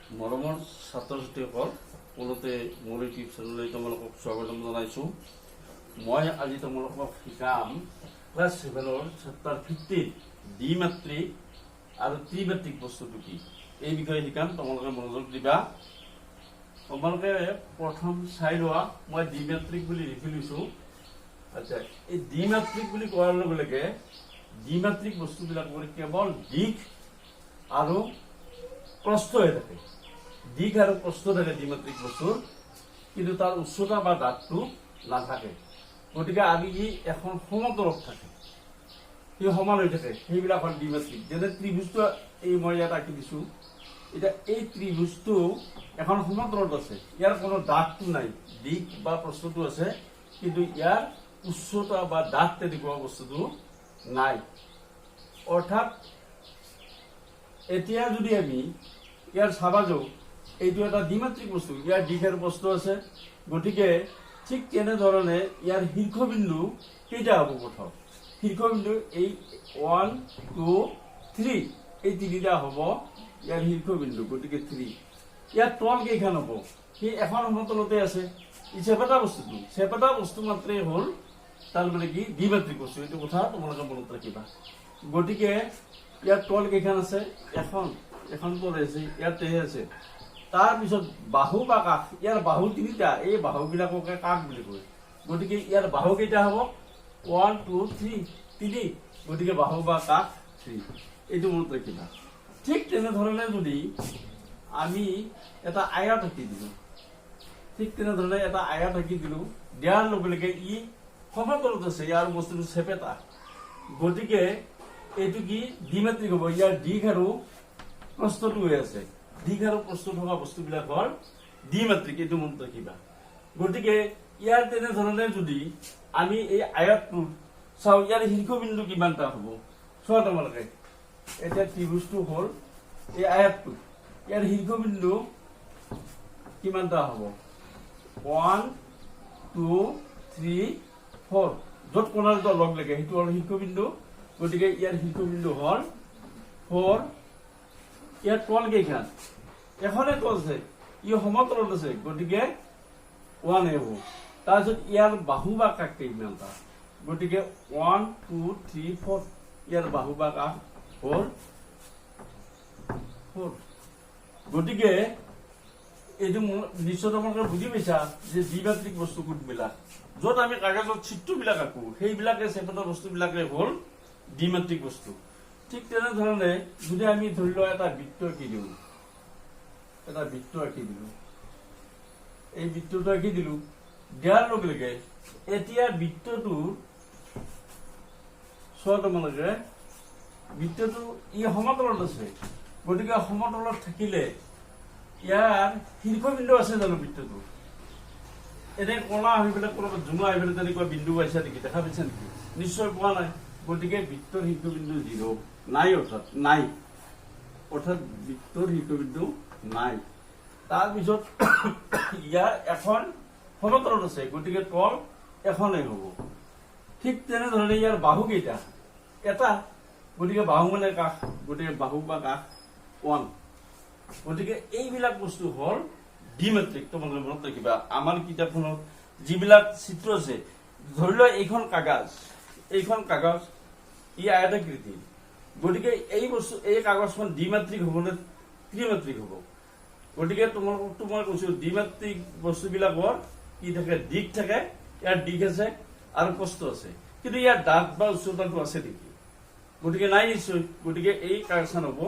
মৰমৰ ছাত্ৰ ছাত্ৰীসকল, পোনতে মোৰ ইউটিউব চেনেললৈ তোমালোকক স্বাগতম জনাইছোঁ। মই আজি তোমালোকক শিকাম ক্লাছ 7ৰ চেপ্টাৰ 15 দ্বিমাত্ৰিক আৰু ত্ৰিমাত্ৰিক বস্তুটো কি এই বিষয়ে শিকাম। তোমালোকে মনোযোগ দিবা। তোমালোকে প্ৰথম চাই লোৱা, মই দ্বিমাত্ৰিক বুলি লিখি লৈছোঁ। আচ্ছা, এই দ্বিমাত্ৰিক বুলি কোৱাৰ লগে লগে দ্বিমাত্ৰিক বস্তুবিলাকৰ কেৱল দিশ আৰু প্ৰস্থ হৈ থাকে। দিশ আৰু প্ৰস্থ থাকে দ্বিমাত্ৰিক বস্তুৰ, কিন্তু তাৰ উচ্চতা বা দাঁতটো নাথাকে। গতিকে আমি ই এখন সমতলত থাকে, সি সমান হৈ থাকে, সেইবিলাক হ'ল দ্বিমাত্ৰিক। যেনে ত্ৰিভুজটো এই মই ইয়াত আঁকি দিছোঁ। এতিয়া এই ত্ৰিভুজটো এখন সমতলত আছে, ইয়াৰ কোনো দাঁতটো নাই, দিশ বা প্ৰস্থটো আছে, কিন্তু ইয়াৰ উচ্চতা বা দাঁত তেনেকুৱা বস্তুটো নাই। অৰ্থাৎ এতিয়া যদি আমি ইয়াৰ চাবা যাওঁ, এইটো এটা দ্বিমাত্ৰিক বস্তু, ইয়াৰ দিশ আৰু প্ৰস্থ আছে। গতিকে ঠিক তেনেধৰণে ইয়াৰ শীৰ্ষবিন্দু কেইটা হ'ব? প্ৰথম শীৰ্ষবিন্দু এই 1, 2, 3 এই তিনিটা হ'ব ইয়াৰ শীৰ্ষবিন্দু। গতিকে 3। ইয়াৰ তল কেইখন হ'ব? সি এখন সমতলতে আছে। ই চেপেটা বস্তুটো, চেপেটা বস্তু মাত্ৰেই হ'ল তাৰমানে কি দ্বিমাত্ৰিক বস্তু। এইটো কথা তোমালোকে মনত ৰাখিবা। গতিকে ইয়াৰ তল কেইখন আছে? এখন তল আছে, ইয়াতে আছে। তাৰপিছত বাহু বা কাষ, ইয়াৰ বাহু তিনিটা, এই বাহুবিলাককে কাষ বুলি কয়। গতিকে ইয়াৰ বাহু কেইটা হ'ব? 1, 2, 3 তিনি। গতিকে বাহু বা কাষ 3। এইটো মনত ৰাখিবা। ঠিক তেনেধৰণে যদি আমি এটা আয়াত আঁকি দিলোঁ, দিয়াৰ লগে লগে ই সমতলত আছে, ইয়াৰ বস্তুটো চেপেটা। গতিকে এইটো কি দ্বিমাত্ৰিক হ'ব। ইয়াৰ দিশ আৰু প্ৰস্থটো হৈ আছে, দিশ আৰু প্ৰস্থ থকা বস্তুবিলাক হ'ল দ্বিমাত্ৰিক। এইটো মনত ৰাখিবা। গতিকে ইয়াৰ তেনেধৰণে যদি আমি এই আয়তটো চাওঁ, ইয়াৰ শীৰ্ষবিন্দু কিমানটা হ'ব চোৱা তোমালোকে। এতিয়া ত্ৰিভুজটো হ'ল এই আয়তটো, ইয়াৰ শীৰ্ষবিন্দু কিমানটা হ'ব? 1, 2, 3, 4। য'ত কোণৰ দুটা লগ লাগে সেইটো হ'ল শীৰ্ষবিন্দু। গতিকে ইয়াৰ শীৰ্ষবিন্দু হ'ল 4। ইয়াৰ তল কেইখন? এখনে তল আছে, ই সমতলত আছে। গতিকে 1 হ'ব। তাৰপিছত ইয়াৰ বাহু বা কাষ কেইমানটা? গতিকে 1, 2, 3, 4। ইয়াৰ বাহু বা কাষ হ'ল 4। গতিকে এইটো নিশ্চয় তোমালোকে বুজি পাইছা যে দ্বিমাত্ৰিক বস্তু কোনবিলাক। য'ত আমি কাগজত চিত্ৰবিলাক আঁকো সেইবিলাকে চেপেটা বস্তুবিলাকে হ'ল দ্বিমাত্ৰিক বস্তু। ঠিক তেনেধৰণে যদি আমি ধৰি লোৱা এটা বৃত্ত আঁকি দিওঁ, এই বৃত্তটো আঁকি দিলোঁ, দিয়াৰ লগে লগে এতিয়া বৃত্তটোৰ চোৱা তোমালোকে, বৃত্তটো ই সমতলত আছে। গতিকে সমতলত থাকিলে ইয়াৰ শীৰ্ষবিন্দু আছে জানো? বৃত্তটো এনে কলা হৈ পেলাই ক'ৰবাত জোঙা হৈ পেলাই তেনেকুৱা বিন্দু পাইছা নেকি? দেখা পাইছা নেকি? নিশ্চয় পোৱা নাই। গতিকে বৃত্তৰ শীৰ্ষবিন্দু 0 নাই, অৰ্থাৎ বৃত্তৰ শীৰ্ষবিন্দু নাই। তাৰপিছত ইয়াৰ এখন সমতলত আছে, গতিকে তল এখনেই হ'ব। ঠিক তেনেধৰণে ইয়াৰ বাহু কেইটা? এটা। গতিকে বাহু মানে কাষ, গতিকে বাহু বা কাষ 1। গতিকে এইবিলাক বস্তু হ'ল দ্বিমাত্ৰিক। তোমালোকে মনত ৰাখিবা। আমাৰ কিতাপখনত যিবিলাক চিত্ৰ আছে, ধৰি লোৱা এইখন কাগজ ই আয়তাকৃতিৰ। গতিকে এই কাগজখন দ্বিমাত্ৰিক হ'ব নে ত্ৰিমাত্ৰিক হ'ব? গতিকে তোমালোকতো মই কৈছো দ্বিমাত্ৰিক বস্তুবিলাকৰ কি থাকে? দিশ থাকে, ইয়াৰ দিশ আছে আৰু প্ৰস্থ আছে, কিন্তু ইয়াৰ দাঁত বা উচ্চতাটো আছে নেকি? গতিকে নাই নিশ্চয়। গতিকে এই কাগজখন হ'ব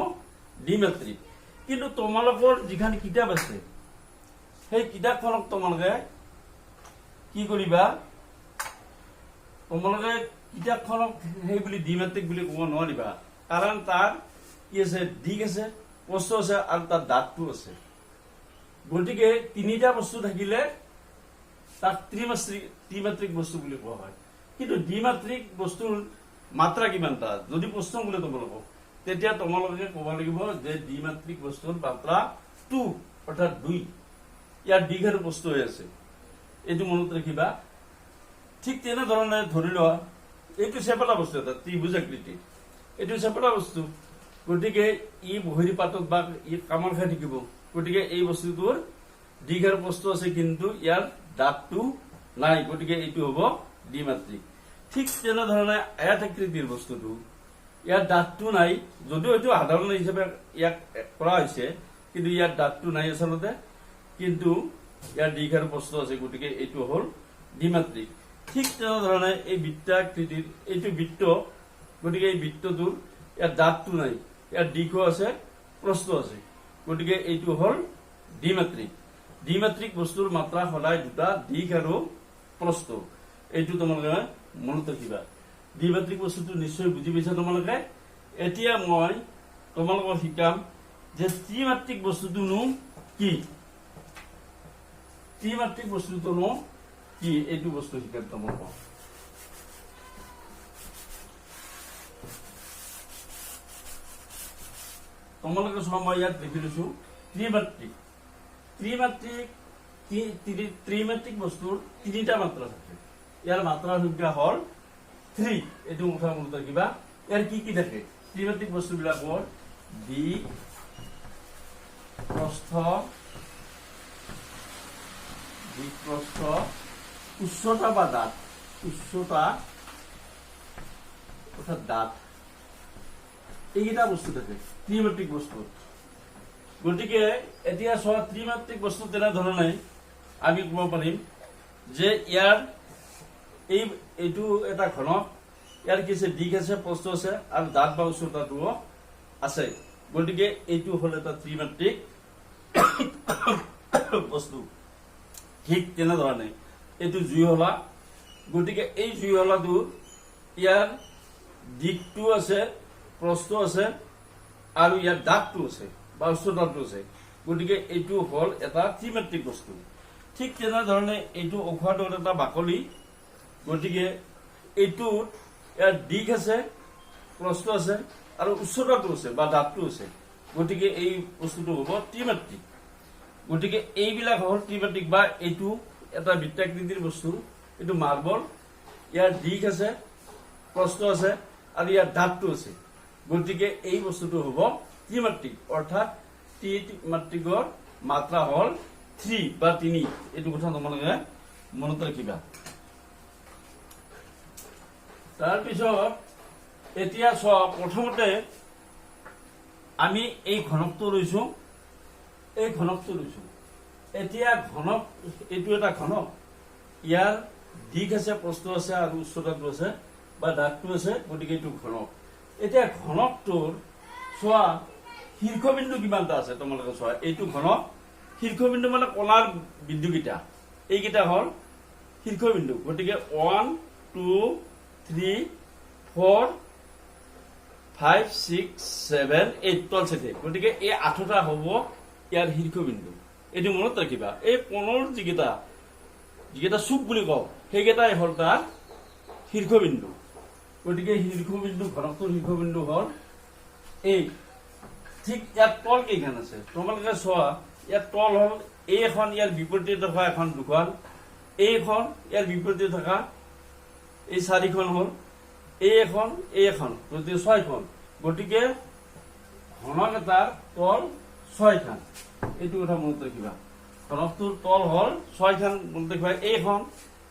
দ্বিমাত্ৰিক। কিন্তু তোমালোকৰ যিখন কিতাপ আছে সেই কিতাপখনক তোমালোকে কি কৰিবা? তোমালোকে কিতাপখনক সেই বুলি দ্বিমাত্ৰিক বুলি ক'ব নোৱাৰিবা, কাৰণ তাৰ কি আছে? দিশ আছে, প্ৰস্থ আছে আৰু তাৰ দাঁতটো আছে। গতিকে তিনিটা বস্তু থাকিলে তাক ত্ৰিমাত্ৰিক বস্তু বুলি কোৱা হয়। কিন্তু দ্বিমাত্ৰিক বস্তুৰ মাত্ৰা কিমানটা যদি প্ৰশ্ন বোলে তোমালোকক, তেতিয়া তোমালোকে ক'ব লাগিব যে দ্বিমাত্ৰিক বস্তুৰ মাত্ৰা 2, অৰ্থাৎ 2। ইয়াৰ দিশ আৰু প্ৰস্থ হৈ আছে, এইটো মনত ৰাখিবা। ঠিক তেনেধৰণে ধৰি লোৱা এইটো চেপেটা বস্তু, এটা ত্ৰিভুজ আকৃতি, এইটো চেপেটা বস্তু। গতিকে ই বহিৰী পাতত বা ই কামৰ খাই থাকিব। গতিকে এই বস্তুটোৰ দীঘ আৰু প্ৰস্থ আছে কিন্তু ইয়াৰ দাঁতটো নাই, গতিকে এইটো হ'ব দ্বিমাত্ৰিক। ঠিক তেনেধৰণে আয়তাকৃতিৰ বস্তুটো ইয়াৰ দাঁতটো নাই, যদিও এইটো সাধাৰণ হিচাপে ইয়াক কৰা হৈছে, কিন্তু ইয়াৰ দাঁতটো নাই আচলতে, কিন্তু ইয়াৰ দীঘ আৰু প্ৰস্থ আছে, গতিকে এইটো হ'ল দ্বিমাত্ৰিক। ঠিক তেনেধৰণে এই বৃত্তাকৃতিৰ এইটো বৃত্ত, গতিকে এই বৃত্তটোৰ ইয়াৰ দাঁতটো নাই, ইয়াৰ দীঘো আছে প্ৰস্থ আছে, গতিকে এইটো হ'ল দ্বিমাত্ৰিক। দ্বিমাত্ৰিক বস্তুৰ মাত্ৰা সদায় দুটা, দীঘ আৰু প্ৰস্থ। এইটো তোমালোকে মনত ৰাখিবা। দ্বিমাত্ৰিক বস্তুটো নিশ্চয় বুজি পাইছা তোমালোকে। এতিয়া মই তোমালোকক শিকাম যে ত্ৰিমাত্ৰিক বস্তুটোনো কি, ত্ৰিমাত্ৰিক বস্তুটোনো কি, এইটো বস্তু শিকাম তোমালোকক। তোমালোকে চোৱা, মই ইয়াত লিখি দিছো ত্ৰিমাত্ৰিক। ত্ৰিমাত্ৰিক বস্তুৰ তিনিটা মাত্ৰা থাকে। ইয়াৰ মাত্ৰাৰ সংখ্যা হ'ল 3, এইটো কথা মনত ৰাখিবা। ইয়াৰ কি কি থাকে ত্ৰিমাত্ৰিক বস্তুবিলাকৰ? দিক, প্ৰস্থ, উচ্চতা বা দাঁত, উচ্চতা অৰ্থাৎ দাঁত, এইকেইটা বস্তু থাকে ত্ৰিমাত্ৰিক বস্তু। গতিকে এতিয়া চোৱা, ত্ৰিমাত্ৰিক বস্তু তেনেধৰণে আমি ক'ব পাৰিম যে ইয়াৰ এইটো এটা ঘনক, ইয়াৰ কি আছে, দিশ আছে, প্ৰস্থ আছে আৰু দাঁত বা উচ্চতাটোও আছে। গতিকে এইটো হ'ল এটা ত্ৰিমাত্ৰিক বস্তু। ঠিক তেনেধৰণে এইটো জুইশলা। গতিকে এই জুইশলাটোৰ ইয়াৰ দিশটো আছে, প্ৰস্থ আছে আৰু ইয়াৰ দাঁতটো আছে বা উচ্চতাটো আছে। গতিকে এইটো হ'ল এটা ত্ৰিমাত্ৰিক বস্তু। ঠিক তেনেধৰণে এইটো ঔষধৰ এটা বাকলি। গতিকে এইটোত ইয়াৰ দিশ আছে, প্ৰস্থ আছে আৰু উচ্চতাটো আছে বা দাঁতটো আছে। গতিকে এই বস্তুটো হ'ব ত্ৰিমাত্ৰিক। গতিকে এইবিলাক হ'ল ত্ৰিমাত্ৰিক। বা এইটো এটা বৃত্তাকৃতিৰ বস্তু, এইটো মাৰ্বল, ইয়াৰ দিশ আছে, প্ৰস্থ আছে আৰু ইয়াৰ দাঁতটো আছে। গতিকে এই বস্তুটো হ'ব ত্ৰিমাত্ৰিক, অৰ্থাৎ ত্ৰিমাত্ৰিকৰ মাত্ৰা হ'ল 3 বা 3। এইটো কথা তোমালোকে মনত ৰাখিবা। তাৰপিছত এতিয়া চোৱা, প্ৰথমতে আমি এই ঘনকটো লৈছো, এই ঘনকটো লৈছো। এতিয়া ঘনক, এইটো এটা ঘনক, ইয়াৰ দিশ আছে, প্ৰস্থ আছে আৰু উচ্চতাটো আছে বা দাঁতটো আছে। গতিকে এইটো ঘনক। এতিয়া ঘনকটোৰ চোৱা শীৰ্ষবিন্দু কিমানটা আছে তোমালোকে চোৱা। এইটো ঘনক, শীৰ্ষবিন্দু মানে কণাৰ বিন্দুকেইটা, এইকেইটা হ'ল শীৰ্ষবিন্দু। গতিকে 1, 2, 3, 4, 5, 6, 7, 8 তল চাইডে। গতিকে এই 8টা হ'ব ইয়াৰ শীৰ্ষবিন্দু। এইটো মনত ৰাখিবা। এই কোণৰ যিকেইটা চুক বুলি কওঁ, সেইকেইটাই হ'ল তাৰ শীৰ্ষবিন্দু। গতিকে শীৰ্ষবিন্দু, ঘনকটোৰ শীৰ্ষবিন্দু হ'ল এই। ঠিক ইয়াত তল কেইখন আছে তোমালোকে চোৱা। ইয়াত তল হ'ল এইখন, ইয়াৰ বিপৰীতে থকা এখন, দুখন, এইখন ইয়াৰ বিপৰীতে থকা এই 4খন হ'ল, এই এখন, গতিকে 6খন। গতিকে ঘনক এটাৰ তল 6খন। এইটো কথা মনত ৰাখিবা। ঘনকটোৰ তল হ'ল 6খন মনত ৰাখিবা। এইখন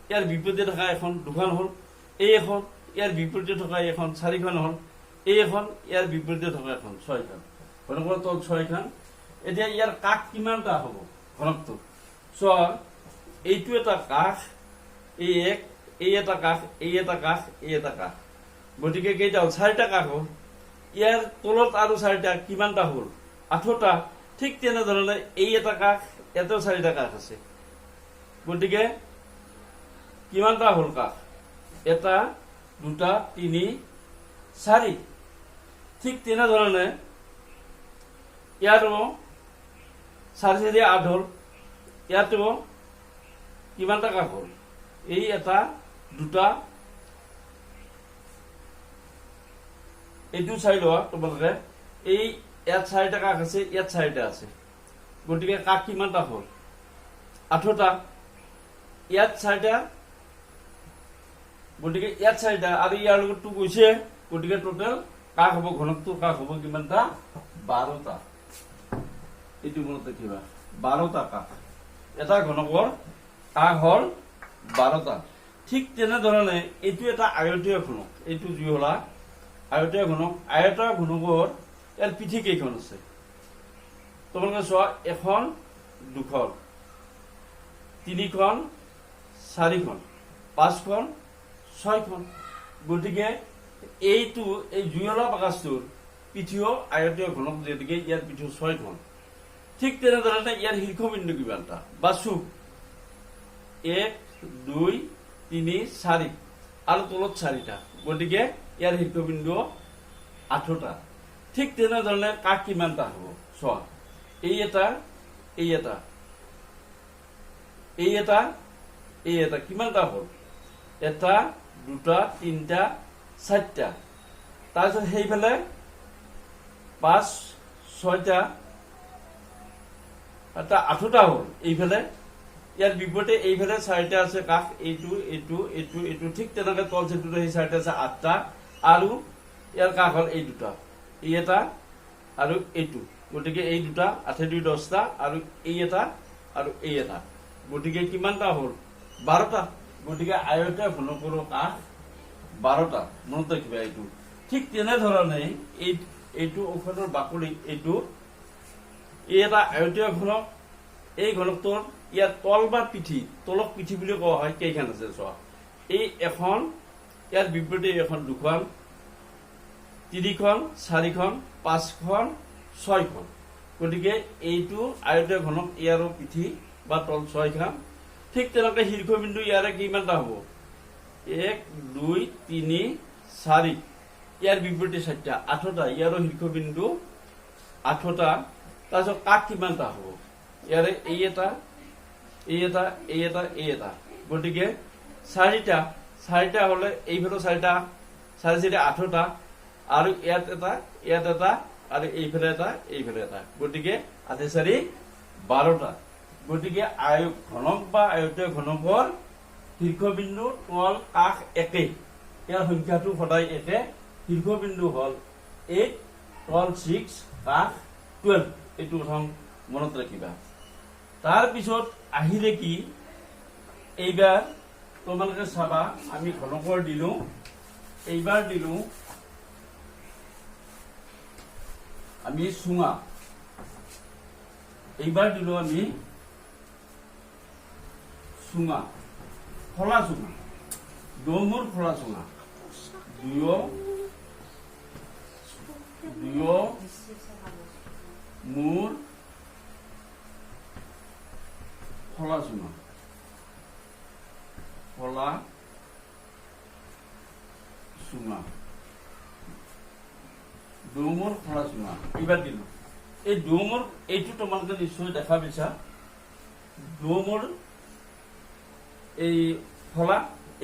ইয়াৰ বিপৰীতে থকা এখন, দুখন হ'ল, এইখন ইয়াৰ বিপৰীতে থকা এখন, 4খন হ'ল, এইখন ইয়াৰ বিপৰীতে থকা এখন, 6খন। ঘনকৰ তল 6খন। এতিয়া ইয়াৰ কাষ কিমানটা হ'ব ঘনকটো? চোৱা, এইটো এটা কাষ, এই এক, এই এটা কাষ, এই এটা কাষ, এই এটা কাষ। গতিকে কেইটা হ'ল? 4টা কাষ হ'ল। ইয়াৰ তলত আৰু 4টা, কিমানটা হ'ল? 8টা। ঠিক তেনেধৰণে এই এটা কাষ, ইয়াতেও 4টা কাষ আছে। গতিকে কিমানটা হ'ল কাষ? 1, 2, 3, 4। ঠিক তেনেধৰণে ইয়াতো 4, 4, 8 হ'ল। ইয়াতো কিমানটা কাষ হ'ল? এই 1, 2, এইটো চাই লোৱা তোমালোকে। এই ইয়াত 4টা কাষ আছে, ইয়াত 4টা আছে। গতিকে কাষ কিমানটা হ'ল? 8টা। ইয়াত 4টা, গতিকে ইয়াত 4টা আৰু ইয়াৰ লগতটো গৈছে। গতিকে টোটেল কাষ হ'ব, ঘনকটোৰ কাষ হ'ব কিমানটা? 12টা। এইটো মনত ৰাখিবা 12টা কাষ এটা ঘনকৰ কাষ হল 12টা ঠিক তেনেধৰণে এইটো এটা আয়তীয় ঘনক এইটো যি হলা আয়তীয় ঘনক আয়তীয় ঘনকৰ ইয়াৰ পিঠি কেইখন আছে তোমালোকে চোৱা এখন দুখন তিনিখন চাৰিখন পাঁচখন ছয়খন গতিকে এইটো এই জুইহলা বাকচটোৰ পিঠিও আয়তীয় ঘনক যেতিকে ইয়াৰ পিঠিও 6খন ঠিক তেনেধৰণে ইয়াৰ শীৰ্ষবিন্দু কিমানটা বা চুক 1 2 3 4 আৰু তলত 4টা গতিকে ইয়াৰ শীৰ্ষবিন্দু 8টা ঠিক তেনেধৰণে কাষ কিমানটা হ'ব চোৱা এই এটা এই এটা এই এটা এই এটা কিমানটা হ'ল এটা দুটা তিনিটা চাৰিটা তাৰপিছত সেইফালে 5 6টা এটা 8টা হ'ল এইফালে ইয়াৰ বিপৰীতে এইফালে 4টা আছে কাষ এইটো এইটো এইটো এইটো ঠিক তেনেকৈ তল চেটুটো সেই 4টা আছে 8টা আৰু ইয়াৰ কাষ হ'ল এই দুটা এই এটা আৰু এইটো গতিকে এই দুটা 8 2 10টা আৰু এই এটা আৰু এই এটা গতিকে কিমানটা হ'ল 12টা গতিকে আয়তীয় ঘনকৰ কাষ 12টা মনত ৰাখিবা এইটো ঠিক তেনেধৰণে এইটো ঔষধৰ বাকলি এইটো এই এটা আয়তীয় ঘনক এই ঘনকটোৰ ইয়াৰ তল বা পিঠি তলক পিঠি বুলি কোৱা হয় কেইখন আছে চোৱা এই এখন ইয়াৰ বিপৰীতে এখন দুখন তিনিখন চাৰিখন পাঁচখন ছয়খন গতিকে এইটো আয়তীয় ঘনক ইয়াৰো পিঠি বা তল 6খন ঠিক তেনেকৈ শীৰ্ষবিন্দু ইয়াৰে কিমানটা হ'ব 1 2 3 4 ইয়াৰ বিপৰীতে 4টা 8টা ইয়াৰো শীৰ্ষবিন্দু 8টা তাৰপিছত কাষ কিমানটা হ'ব ইয়াৰে এই এটা এই এটা এই এটা এই এটা গতিকে 4টা হ'লে এইফালে 4টা 4 8টা আৰু ইয়াত এটা আৰু এইফালে এটা গতিকে 8 4 12টা গতিকে ঘনক বা আয়তীয় ঘনকৰ শীৰ্ষবিন্দু তল কাষ একে ইয়াৰ সংখ্যাটো সদায় একে শীৰ্ষবিন্দু হ'ল 8 তল 6 কাষ 12 এইটো কথা মনত ৰাখিবা তাৰপিছত আহিলে কি এইবাৰ তোমালোকে চাবা আমি ঘনকৰ দিলো এইবাৰ দিলো আমি চুঙা এইবাৰ দিলো আমি চুঙা খোলা চুঙা দমুৰ খোলা চুঙা দুয়ো মূৰ খোলা চুঙা দৌমৰ খোলা চুঙা এইবাৰ দিলো এই দৌমৰ এইটো তোমালোকে নিশ্চয় দেখা পাইছা দৌমৰ এই খোলা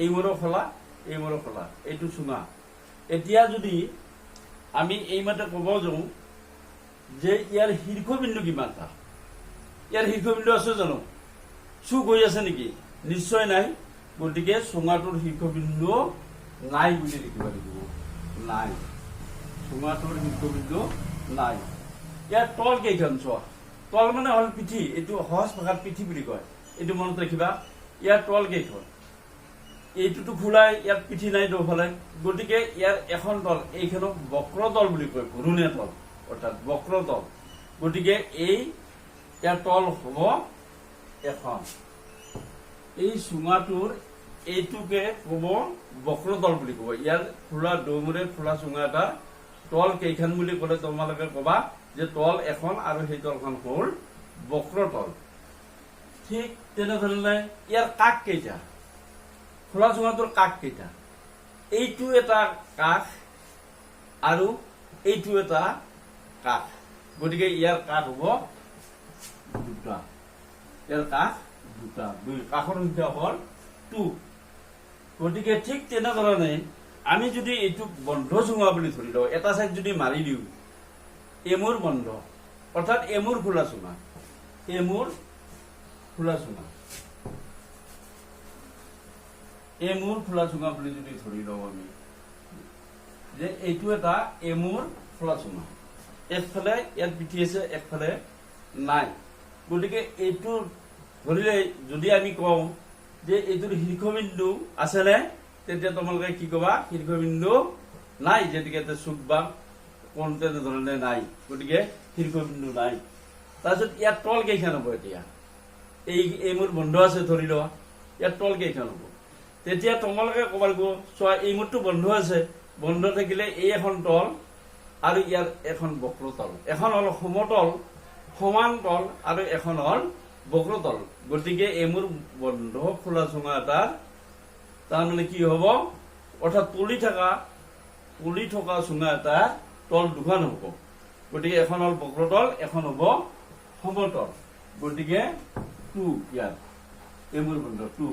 এইমূৰৰ খোলা এইটো চুঙা এতিয়া যদি আমি এইমাত্ৰ ক'ব যাওঁ যে ইয়াৰ শীৰ্ষবিন্দু কিমানটা ইয়াৰ শীৰ্ষবিন্দু আছে জানো চুক হৈ আছে নেকি নিশ্চয় নাই গতিকে চুঙাটোৰ শীৰ্ষবিন্দু নাই বুলি লিখিব লাগিব নাই চুঙাটোৰ শীৰ্ষবিন্দু নাই ইয়াৰ তল কেইখন চোৱা তল মানে হ'ল পিঠি এইটো সহজ ভাষাত পিঠি বুলি কয় এইটো মনত ৰাখিবা ইয়াৰ তল কেইখন এইটোতো খোলাই ইয়াত পিঠি নাই দুফালে গতিকে ইয়াৰ এখন তল এইখনক বক্ৰতল বুলি কয় ঘূৰণীয়া তল অৰ্থাৎ বক্ৰতল গতিকে এই ইয়াৰ তল হ'ব এখন এই চুঙাটোৰ এইটোকে ক'ব বক্ৰতল বুলি ক'ব ইয়াৰ খোলা দৌমূৰে খোলা চুঙা এটা তল কেইখন বুলি ক'লে তোমালোকে ক'বা যে তল এখন আৰু সেই তলখন হ'ল বক্ৰতল ঠিক তেনেধৰণে ইয়াৰ কাষ কেইটা খোলা চুঙাটোৰ কাষ কেইটা এইটো এটা কাষ আৰু এইটো এটা কাষ গতিকে ইয়াৰ কাষ হ'ব দুটা ইয়াৰ কাষ দুটা দুই কাষৰ সংখ্যা হ'ল 2 গতিকে ঠিক তেনেধৰণে আমি যদি এইটো বন্ধ চুঙা বুলি ধৰি লওঁ এটা সাইড যদি মাৰি দিওঁ এমুৰ বন্ধ অৰ্থাৎ এমুৰ খোলা চুঙা এমুৰ খোলা চুঙা বুলি যদি ধৰি লওঁ আমি যে এইটো এটা এমুৰ খোলা চুঙা একফালে ইয়াত পিঠি আছে একফালে নাই। গতিকে এইটো ধৰিলে যদি আমি কওঁ যে এইটোৰ শীৰ্ষবিন্দু আছেনে, তেতিয়া তোমালোকে কি ক'বা? শীৰ্ষবিন্দু নাই, যেনেকে চুক বা কোন তেনেধৰণে নাই। গতিকে শীৰ্ষবিন্দু নাই। তাৰপিছত ইয়াত তল কেইখন হ'ব? এতিয়া এই মোৰ বন্ধ আছে ধৰি লোৱা, ইয়াত তল কেইখন হ'ব? তেতিয়া তোমালোকে ক'ব লাগিব, চোৱা এই মোৰটো বন্ধ আছে, বন্ধ থাকিলে এই এখন তল আৰু ইয়াৰ এখন বক্ৰতল, এখন হ'ল সমতল সমান তল আৰু এখন হ'ল বক্ৰতল। গতিকে এই মোৰ বন্ধ খোলা চুঙা এটা তাৰমানে কি হ'ব? অৰ্থাৎ পলি থকা চুঙা এটা তল দুখন হ'ব। গতিকে এখন হ'ল বক্ৰতল, এখন হ'ব সমতল। গতিকে 2 ইয়াত এই মোৰ বন্ধ 2।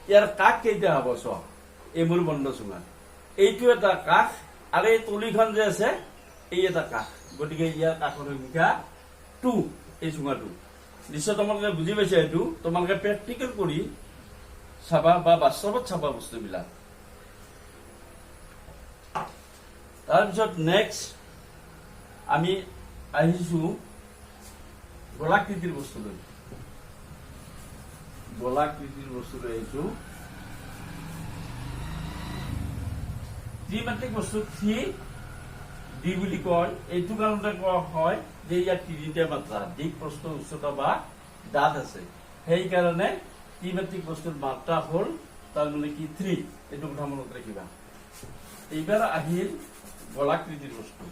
ইয়াৰ কাষ কেইটা হ'ব? চোৱা এই মোৰ বন্ধ চুঙা, এইটো এটা কাষ আৰু এই তলিখন যে আছে এই এটা কাষ। গতিকে ইয়াৰ কাষৰ সংখ্যা 2, এই চুঙাটো। নিশ্চয় তোমালোকে বুজি পাইছা। এইটো তোমালোকে প্ৰেক্টিকেল কৰি চাবা বা বাস্তৱত চাবা বস্তুবিলাক। তাৰপিছত নেক্সট আমি আহিছো গোলাকৃতিৰ বস্তুলৈ। আহিছো ত্ৰিমাত্ৰিক বস্তু 3D বুলি কয়। এইটো কাৰণতে কোৱা হয় যে ইয়াত 3টা মাত্ৰা, দিক, প্ৰস্থ, উচ্চতা বা দাঁত আছে। সেইকাৰণে ত্ৰিমাত্ৰিক বস্তুৰ মাত্ৰা হ'ল তাৰমানে কি 3। এইটো কথা মনত ৰাখিবা। এইবাৰ আহিল গোলাকৃতিৰ বস্তু।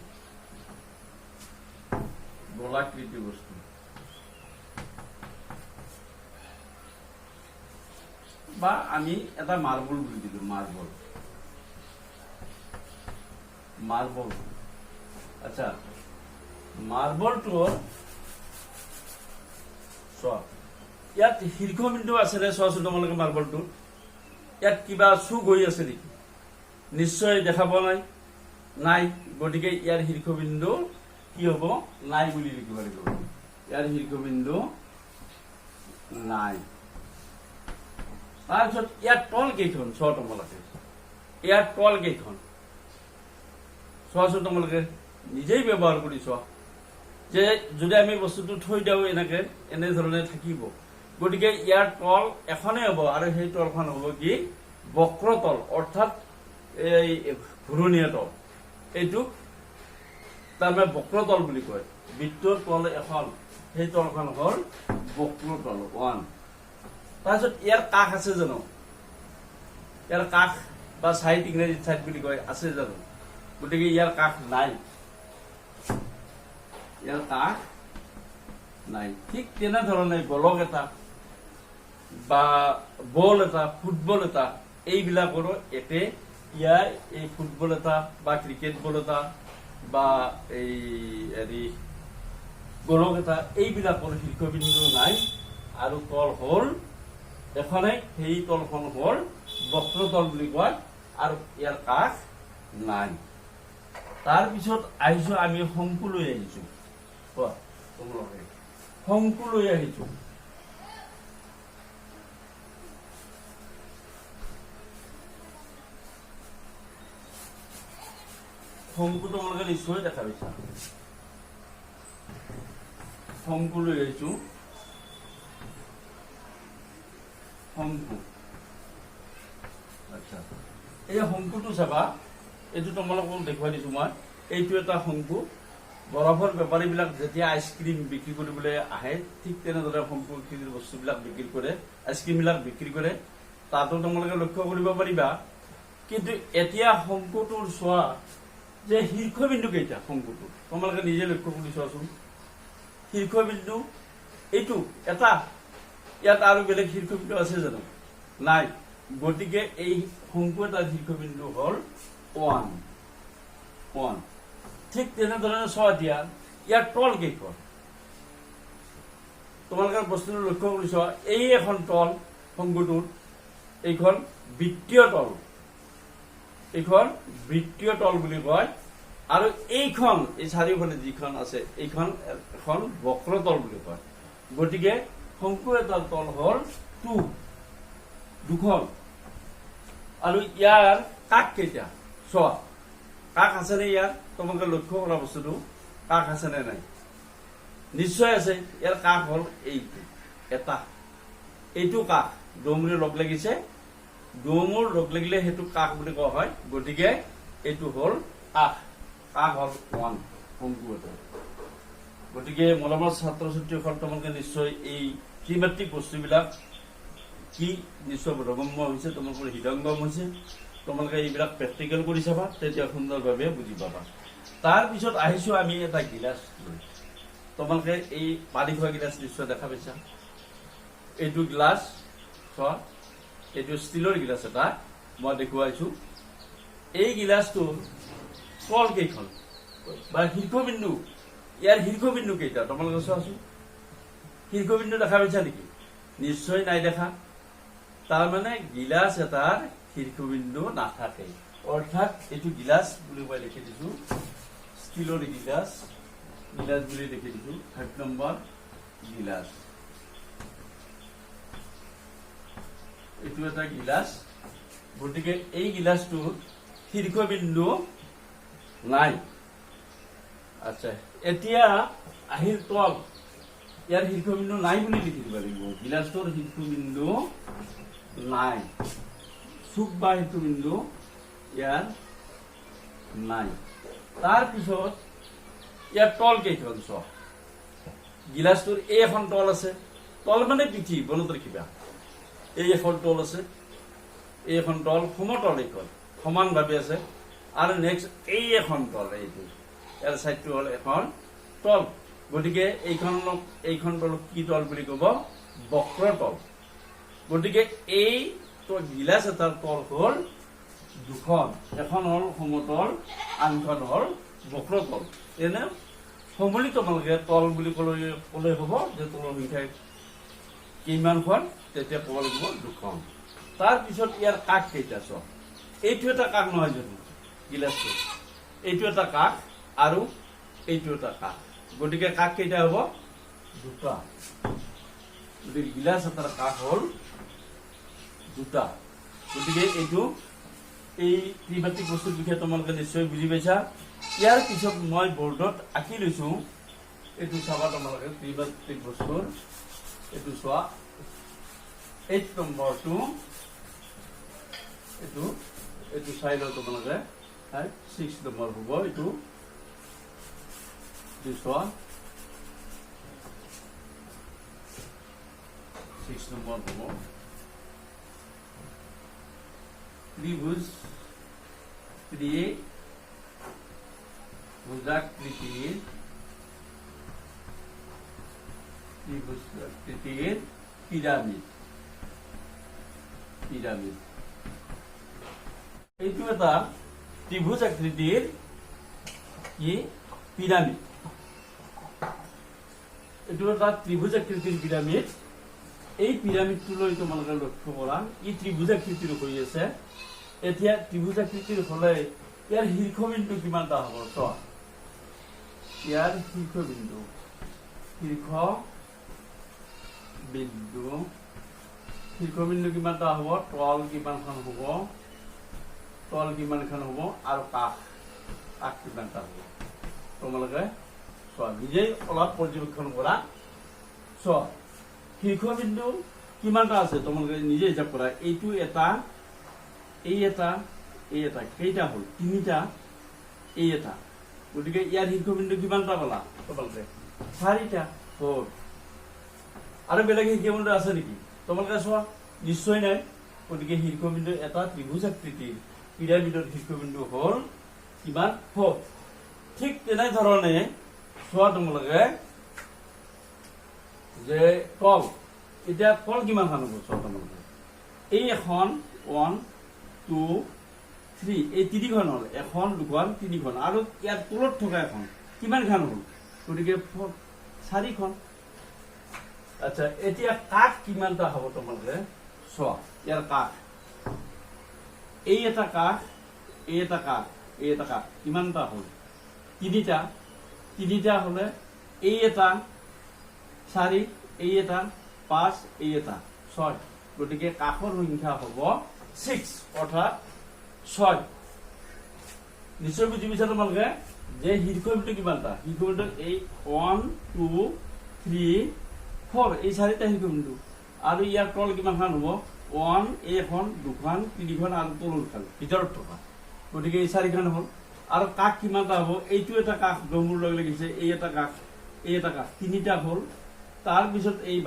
বা আমি এটা মাৰ্বল বুলি দিলো। মাৰ্বল আচ্ছা, মাৰ্বলটোৰ চোৱা ইয়াত শীৰ্ষবিন্দু আছে নে? চোৱাচোন তোমালোকে মাৰ্বলটো ইয়াত কিবা চুক হৈ আছে নেকি? নিশ্চয় দেখা পোৱা নাই। গতিকে ইয়াৰ শীৰ্ষবিন্দু কি হ'ব? নাই বুলি লিখিব লাগিব। ইয়াৰ শীৰ্ষবিন্দু নাই। তাৰপিছত ইয়াৰ তল কেইখন? চোৱা তোমালোকে ইয়াৰ তল কেইখন চোৱাচোন, তোমালোকে নিজেই ব্যৱহাৰ কৰি চোৱা যে যদি আমি বস্তুটো থৈ দিওঁ এনেধৰণে থাকিব। গতিকে ইয়াৰ তল এখনেই হ'ব আৰু সেই তলখন হ'ব কি? বক্ৰতল, অৰ্থাৎ এই ঘূৰণীয়া তল। এইটোক তাৰমানে বক্ৰতল বুলি কয়। বৃত্তৰ তল এখন, সেই তলখন হ'ল বক্ৰতল 1। তাৰপিছত ইয়াৰ কাষ আছে জানো? ইয়াৰ কাষ বা চাইড, ইংৰাজীত চাইড বুলি কয়, আছে জানো? গতিকে ইয়াৰ কাষ নাই। ঠিক তেনেধৰণে গোলক এটা বা বল এটা, ফুটবল এটা, এইবিলাকৰো একে। ইয়াৰ এই ফুটবল এটা বা ক্ৰিকেট বল এটা বা এই হেৰি গোলক এটা, এইবিলাকৰ শীৰ্ষবিন্দু নাই আৰু তল হ'ল এখনে। সেই তলখন হ'ল বক্ৰতল বুলি কয় আৰু ইয়াৰ কাষ নাই। তাৰপিছত আহিছো আমি শংকুলৈ আহিছো। শংকুলৈ আহিছো। শংকু তোমালোকে নিশ্চয় দেখা পাইছা। শংকুলৈ আহিছো। শংকু আচ্ছা, এই শংকুটো চাবা, এইটো তোমালোকক দেখুৱাই দিছো মই। এইটো এটা শংকু। বৰফৰ বেপাৰীবিলাক যেতিয়া আইচক্ৰীম বিক্ৰী কৰিবলৈ আহে, ঠিক তেনেদৰে শংকুকৃতিৰ বস্তুবিলাক বিক্ৰী কৰে, আইচক্ৰীমবিলাক বিক্ৰী কৰে। তাতো তোমালোকে লক্ষ্য কৰিব পাৰিবা। কিন্তু এতিয়া শংকুটোৰ চোৱা যে শীৰ্ষবিন্দু কেইটা শংকুটো, তোমালোকে নিজে লক্ষ্য কৰি চোৱাচোন। শীৰ্ষবিন্দু এইটো এটা, ইয়াত আৰু বেলেগ শীৰ্ষবিন্দু আছে জানো? নাই। গতিকে এই শংকু এটাৰ শীৰ্ষবিন্দু হ'ল 1। ঠিক তেনেধৰণে চোৱা এতিয়া ইয়াৰ তল কেইখন, তোমালোকে বস্তুটো লক্ষ্য কৰি চোৱা। এই এখন তল শংকুটোৰ, এইখন বৃত্তীয় তল, এইখন বৃত্তীয় তল বুলি কয়। আৰু এইখন এই চাৰিওফালে যিখন আছে এইখন এখন বক্ৰতল বুলি কয়। গতিকে শংকু এটাৰ তল হ'ল 2, দুখন। আৰু ইয়াৰ কাষ কেইটা চোৱা। কাষ আছেনে ইয়াৰ? তোমালোকে লক্ষ্য কৰা বস্তুটো, কাষ আছে নে নাই? নিশ্চয় আছে ইয়াৰ কাষ হ'ল এইটো এটা এইটো কাষ ডমুৰে লগ লাগিছে ডমুৰ লগ লাগিলে সেইটো কাষ বুলি কোৱা হয় গতিকে এইটো হ'ল কাষ কাষ হ'ল 1 কোনটো এটা গতিকে মৰমৰ ছাত্ৰ ছাত্ৰীসকল তোমালোকে নিশ্চয় এই ত্ৰিমাত্ৰিক বস্তুবিলাক কি নিশ্চয় বোধগম্য হৈছে তোমালোকৰ হৃদয়ঙ্গম হৈছে তোমালোকে এইবিলাক প্ৰেক্টিকেল কৰি চাবা তেতিয়া সুন্দৰভাৱে বুজি পাবা তাৰপিছত আহিছোঁ আমি এটা গিলাচ তোমালোকে এই পানী খোৱা গিলাচ নিশ্চয় দেখা পাইছা এইটো গ্লাছ চোৱা এইটো ষ্টীলৰ গিলাচ এটা মই দেখুৱাইছোঁ এই গিলাচটো তল কেইখন বা শীৰ্ষবিন্দু ইয়াৰ শীৰ্ষবিন্দু কেইটা তোমালোকে চোৱাচোন শীৰ্ষবিন্দু দেখা পাইছা নেকি নিশ্চয় নাই দেখা তাৰমানে গিলাচ এটাৰ শীৰ্ষবিন্দু নাথাকে অৰ্থাৎ এইটো গিলাচ বুলি মই লিখি দিছোঁ ষ্টীলৰ গিলাচ গিলাচ বুলি লিখি দিছোঁ 5 নম্বৰ গিলাচ এইটো এটা গিলাচ গতিকে এই গিলাচটোৰ শীৰ্ষবিন্দু নাই আচ্ছা এতিয়া আহিল তল ইয়াৰ শীৰ্ষবিন্দু নাই বুলি লিখি দিব লাগিব গিলাচটোৰ শীৰ্ষবিন্দু নাই চুক বা শীৰ্ষবিন্দু ইয়াৰ নাই তাৰপিছত ইয়াৰ তল কেইখন চোৱা গিলাচটোৰ এই এখন তল আছে তল মানে পিঠি মনত ৰাখিবা এই এখন তল আছে এই এখন তল সমতল এইখন সমানভাৱে আছে আৰু নেক্সট এই এখন তল এইটো ইয়াৰ চাইডটো হ'ল এখন তল গতিকে এইখন তল কি তল বুলি ক'ব বক্ৰ তল গতিকে এই গিলাচ এটাৰ তল হ'ল দুখন এখন হ'ল সমতল আনখন হ'ল বক্ৰ তল এনে সমলি তোমালোকে তল বুলি ক'লে হ'ব যে তলৰ সংখ্যা কিমানখন তেতিয়া ক'ব লাগিব দুখন তাৰপিছত ইয়াৰ কাষ কেইটা চোৱা এইটো এটা কাষ নহয় জানো গিলাচটো এইটো এটা কাষ আৰু এইটো এটা কাষ গতিকে কাষ কেইটা হ'ব দুটা গতিকে গিলাচ এটাৰ কাষ হ'ল দুটা গতিকে এইটো এই ত্ৰিমাত্ৰিক বস্তুৰ বিষয়ে তোমালোকে নিশ্চয় বুজি পাইছা ইয়াৰ পিছত মই বৰ্ডত আঁকি লৈছোঁ এইটো চাবা তোমালোকে ত্ৰিমাত্ৰিক বস্তুৰ এইটো চোৱা 8 নম্বৰটো এইটো চাই লওঁ তোমালোকে 6 নম্বৰ হ'ব এইটো চোৱা 6 নম্বৰ হ'ব ত্ৰিভুজ ত্ৰিভুজাকৃতিৰ পিৰামিড এইটো এটা ত্ৰিভুজ আকৃতিৰ কি পিৰামিড এইটো এটা ত্ৰিভুজ আকৃতিৰ পিৰামিড এই পিৰামিডটোলৈ তোমালোকে লক্ষ্য কৰা ই ত্ৰিভুজ আকৃতিৰ হৈ আছে এতিয়া ত্ৰিভুজ আকৃতিৰ হলে ইয়াৰ শীৰ্ষবিন্দু কিমানটা হ'ব চোৱা ইয়াৰ শীৰ্ষবিন্দু কিমানটা হ'ব তল কিমানখন হ'ব আৰু কাষ কিমানটা হ'ব তোমালোকে চোৱা নিজেই অলপ পৰ্যবেক্ষণ কৰা চোৱা শীৰ্ষবিন্দু কিমানটা আছে তোমালোকে নিজে হিচাপ কৰা এইটো এটা এই এটা কেইটা হ'ল তিনিটা এই এটা গতিকে ইয়াৰ শীৰ্ষবিন্দু কিমানটা পালা তোমালোকে 4টা আৰু বেলেগ শীৰ্ষবিন্দু আছে নেকি তোমালোকে চোৱা নিশ্চয় নাই গতিকে শীৰ্ষবিন্দু এটা ত্ৰিভুজ আকৃতিৰ পিৰামিডৰ শীৰ্ষবিন্দু হ'ল কিমান 4 ঠিক তেনেধৰণে চোৱা তোমালোকে যে তল এতিয়া তল কিমানখন হ'ব চোৱা তোমালোকে এই এখন 1 2 3 এই তিনিখন হ'ল এখন দুখন তিনিখন আৰু ইয়াৰ তলত থকা এখন কিমানখন হ'ল গতিকে 4খন আচ্ছা এতিয়া কাষ কিমানটা হ'ব তোমালোকে চোৱা ইয়াৰ কাষ এই এটা কাষ কিমানটা হ'ল তিনিটা হলে এই এটা 4 এই এটা 5 এই এটা 6 গতিকে কাষৰ সংখ্যা হ'ব 6 অৰ্থাৎ 6 নিশ্চয় বুজি পাইছা তোমালোকে যে শীৰ্ষবিন্দু কিমানটা শীৰ্ষবিন্দু এই 1 2 3 4 এই চাৰিটা শীৰ্ষবিন্দু আৰু ইয়াৰ তল কিমানখন হ'ব 1 এখন 2খন 3খন আৰু তলৰখন ভিতৰত থকা গতিকে এই চাৰিখন হ'ল আৰু কাষ কিমানটা হ'ব এইটো এটা কাষ ডমুৰ লগ লাগিছে এই এটা কাষ তিনিটা হ'ল তাৰ পিছত এই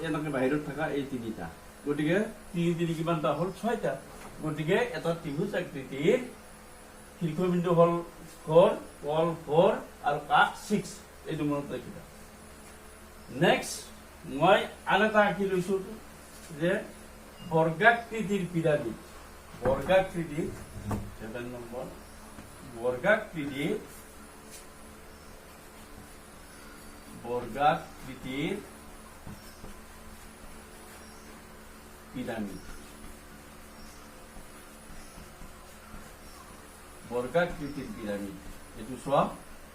এনেকৈ বাহিৰত থকা এই তিনিটা গতিকে 3 3 কিমানটা হ'ল 6টা গতিকে এটা ত্ৰিভুজ আকৃতিৰ শীৰ্ষবিন্দু হ'ল 4 তল 4 আৰু কাষ 6 এইটো মনত ৰাখিবা নেক্সট মই আন এটা আঁকি লৈছো যে বৰ্গাকৃতিৰ পিৰামিড বৰ্গাকৃতিৰ 7 নম্বৰ বৰ্গাকৃতিৰ পিৰামিড বৰ্গাকৃতিৰ পিৰামিড এইটো চোৱা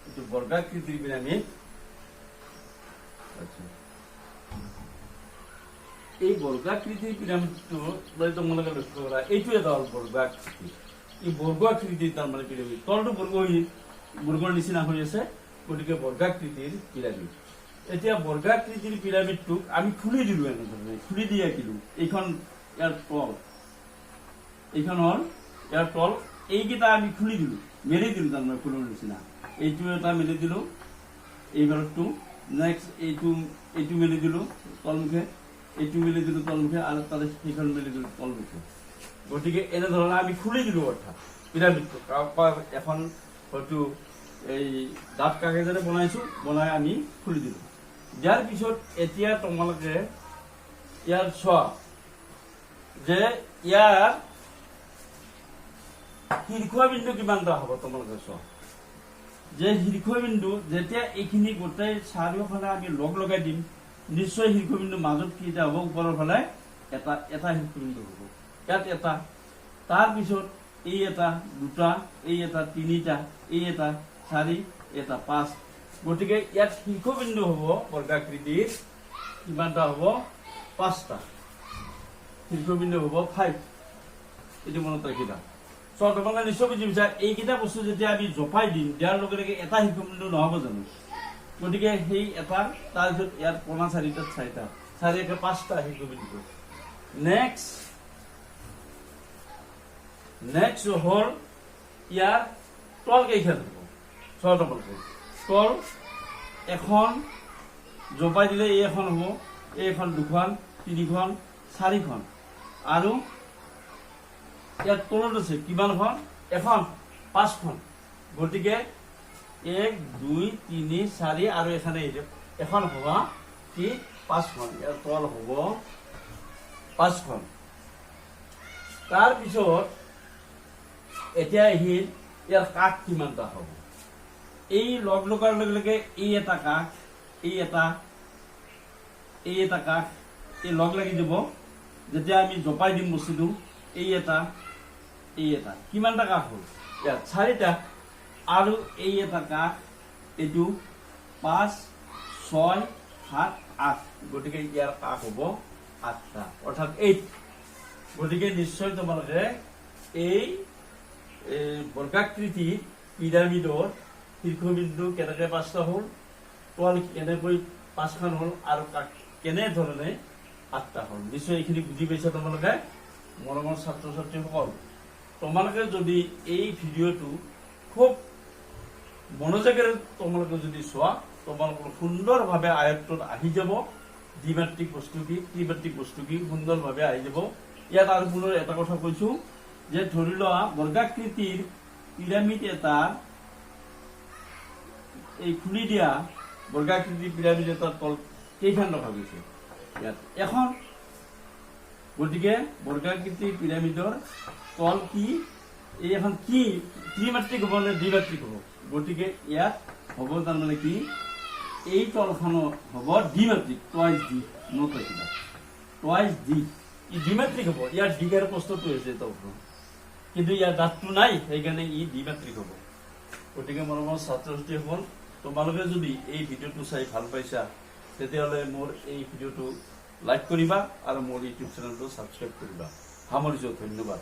এইটো বৰ্গাকৃতিৰ পিৰামিড আচ্ছা এই বৰ্গাকৃতিৰ পিৰামিডটো তোমালোকে লক্ষ্য কৰা এইটো এটা হ'ল বৰ্গাকৃতি এই বৰ্গাকৃতিৰ তাৰমানে পিৰামিড তলটো বৰ্গৰ নিচিনা হৈ আছে গতিকে বৰ্গাকৃতিৰ পিৰামিড এতিয়া বৰ্গাকৃতিৰ পিৰামিডটোক আমি খুলি দিলো এনেধৰণে খুলি দি আঁকিলো এইখন ইয়াৰ তল এইখন হ'ল ইয়াৰ তল এইকেইটা আমি খুলি দিলো মেলি দিলো তাৰমানে ফুলৰ নিচিনা এইটো এটা মেলি দিলো এইবাৰটো নেক্সট এইটো মেলি দিলো তলমুখে এইটো মেলি দিলো তলমুখে আৰু তাতে সেইখন মেলি দিলো তলমুখে গতিকে এনেধৰণে আমি খুলি দিলো অৰ্থাৎ পিৰামিডটো এখন হয়তো এই ডাঠ কাগজেৰে বনাইছো বনাই আমি খুলি দিলো দিয়াৰ পিছত এতিয়া তোমালোকে ইয়াৰ চোৱা যে ইয়াৰ শীৰ্ষবিন্দু কিমানটা হ'ব তোমালোকে চোৱা যে শীৰ্ষবিন্দু যেতিয়া এইখিনি গোটেই চাৰিওফালে আমি লগ লগাই দিম নিশ্চয় শীৰ্ষবিন্দু মাজত কেইটা হ'ব ওপৰৰ ফালে এটা শীৰ্ষবিন্দু হ'ব ইয়াত এটা তাৰপিছত এই এটা দুটা এই এটা তিনিটা এই এটা 4 এটা 5 গতিকে ইয়াত শীৰ্ষবিন্দু হ'ব বৰ্গাকৃতিৰ কিমানটা হ'ব 5টা শীৰ্ষবিন্দু হ'ব 5 এইটো মনত ৰাখিবা চোৱা তোমালোকে নিশ্চয় বুজি পাইছা এইকেইটা বস্তু যেতিয়া আমি জপাই দিম দিয়াৰ লগে লগে এটা শীৰ্ষবিন্দু নহ'ব জানো গতিকে সেই এটা তাৰপিছত ইয়াত কোণা 4টাত 4টা 4 একে 5টা শীৰ্ষবিন্দু নেক্সট হ'ল ইয়াৰ তল কেইখন হ'ব চোৱা তোমালোকে তল এখন জপাই দিলে এই এখন হ'ব এইখন 2খন 3খন 4খন আৰু ইয়াত তলত আছে কিমানখন এখন 5খন গতিকে 1 2 3 4 আৰু এখানে এখন হ'ব কি 5খন ইয়াৰ তল হ'ব 5খন তাৰপিছত এতিয়া আহিল ইয়াৰ কাষ কিমানটা হ'ব এই লগ লগাৰ লগে লগে এই এটা কাষ এই এটা কাষ এই লগ লাগি যাব যেতিয়া আমি জপাই দিম বস্তুটো এই এটা কিমানটা কাষ হ'ল ইয়াত 4টা আৰু এই এটা কাষ এইটো 5 6 7 8 গতিকে ইয়াৰ কাষ হ'ব 8টা অৰ্থাৎ 8 গতিকে নিশ্চয় তোমালোকে এই বৰ্গাকৃতি পিৰামিডৰ শীৰ্ষবিন্দু কেনেকৈ 5টা হ'ল তল কেনেকৈ 5খন হ'ল আৰু কাষ কেনেধৰণে 8টা হ'ল নিশ্চয় এইখিনি বুজি পাইছা তোমালোকে মৰমৰ ছাত্ৰ ছাত্ৰীসকল তোমালোকে যদি এই ভিডিঅ'টো খুব মনোযোগেৰে তোমালোকে যদি চোৱা তোমালোকৰ সুন্দৰভাৱে আয়ত্তত আহি যাব দ্বিমাত্ৰিক বস্তু কি ত্ৰিমাত্ৰিক বস্তু কি সুন্দৰভাৱে আহি যাব ইয়াত আৰু পুনৰ এটা কথা কৈছো যে ধৰি লোৱা বৰ্গাকৃতিৰ পিৰামিড এটা এই খুলি দিয়া বৰ্গাকৃতিৰ পিৰামিড এটাৰ তল কেইখন ৰখা গৈছে ইয়াত এখন গতিকে বৰ্গাকৃতিৰ পিৰামিডৰ তল কি এই এখন কি ত্ৰিমাত্ৰিক হ'ব নে দ্বিমাত্ৰিক হ'ব গতিকে ইয়াত হ'ব তাৰমানে কি এই তলখন হ'ব দ্বিমাত্ৰিক টুৱাইজ ডি নোট ৰাখিবা টুৱাইজ ডি ই দ্বিমাত্ৰিক হ'ব ইয়াৰ ডিগাৰ প্ৰস্তুত হৈছে তলখন কিন্তু ইয়াৰ দাঁতটো নাই সেইকাৰণে ই দ্বিমাত্ৰিক হ'ব গতিকে মৰমৰ ছাত্ৰ ছাত্ৰীসকল তোমালোকে যদি এই ভিডিঅ'টো চাই ভাল পাইছা তেতিয়াহ'লে মোৰ এই ভিডিঅ'টো লাইক কৰিবা আৰু মোৰ ইউটিউব চেনেলটো ছাবস্ক্ৰাইব কৰিবা সামৰিছোঁ ধন্যবাদ